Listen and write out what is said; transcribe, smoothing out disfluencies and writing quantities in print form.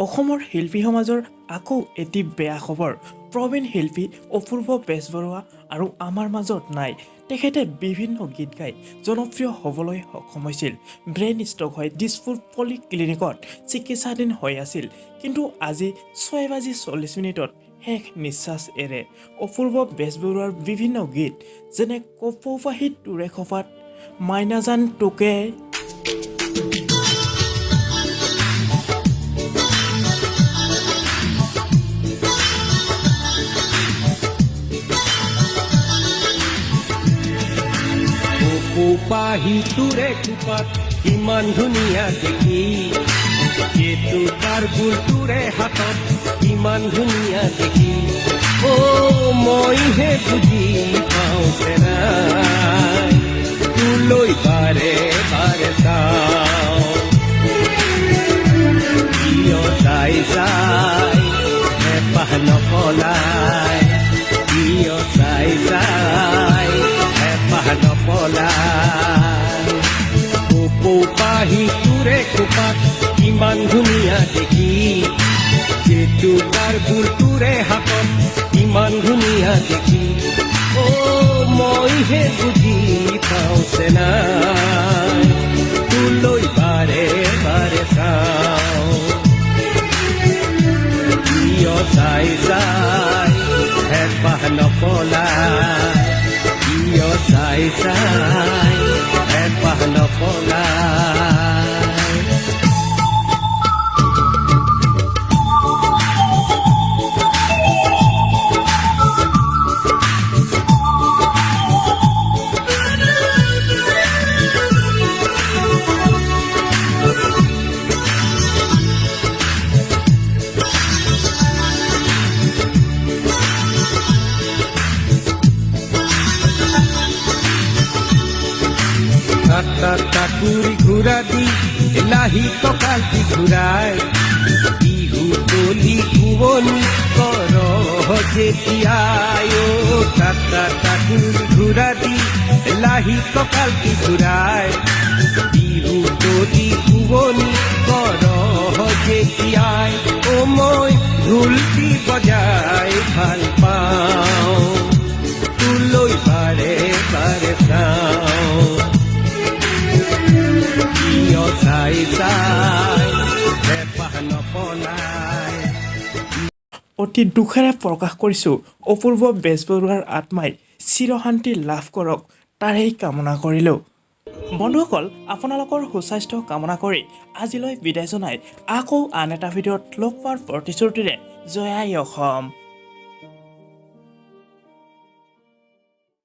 অসমৰ শিল্পী সমাজৰ আকৌ এটি বেয়া খবৰ। প্ৰবীণ শিল্পী অপূৰ্ব বেজবৰুৱা আৰু আমাৰ মাজত নাই। তেখেতে বিভিন্ন গীত গাই জনপ্ৰিয় হ'বলৈ সক্ষম হৈছিল। ব্ৰেইন ষ্ট্ৰক হৈ দিছপুৰ পলি ক্লিনিকত চিকিৎসাধীন হৈ আছিল। কিন্তু আজি 6:40 শেষ নিশ্বাস এৰে। অপূৰ্ব বেজবৰুৱাৰ বিভিন্ন গীত যেনে কপৌপাহিত তোৰে খোপাত, মাইনাজান তোকে, কপৌপাহি তোৰে খোপাত ইমান ধুনীয়া দেখি, সেইটো তাৰ গোল তোৰে হাতত ইমান ধুনীয়া দেখি। মইহে বুজি পাওঁ নাই, তোলৈ বাৰে বাৰে চাওঁ। কিয় চাই চাই হেঁপাহ নপলাই, কিয় চাই চাই হেঁপাহ নপলাই। কপৌপাহি তোৰে খোপাত ইমান ধুনীয়া দেখি, সেইটো তাৰ গোল তোৰে হাতত ইমান ধুনীয়া দেখি। মইহে বুজি পাওঁ নাই, তোলৈ বাৰে বাৰে চাওঁ। কিয় চাই চাই হেঁপাহ নপলাই, কিয় চাই চাই হেঁপাহ নপলাই। টাকুৰি ঘূৰা দি লাহি কঁকালটি ঘূৰাই, বিহু তলি কুঁৱনী কৰ যেতিয়াই। টাকুৰি ঘূৰা দি লাহি কঁকালটি ঘূৰাই, বিহু তলি কুঁৱনী কৰ যেতিয়াই। মই ঢোলটি বজাই ভাল পাওঁ, তোলৈ বাৰে বাৰে চাওঁ। কিয় চাই চাই হেঁপাহ নপলাই। অতি দুখেৰে প্ৰকাশ কৰিছোঁ অপূৰ্ব বেজবৰুৱাৰ আত্মাই চিৰশান্তি লাভ কৰক, তাৰেই কামনা কৰিলোঁ। বন্ধুসকল, আপোনালোকৰ সুস্বাস্থ্য কামনা কৰি আজিলৈ বিদায় জনাই আকৌ আন এটা ভিডিঅ'ত লগ পোৱাৰ প্ৰতিশ্ৰুতিৰে জয় আই অসম।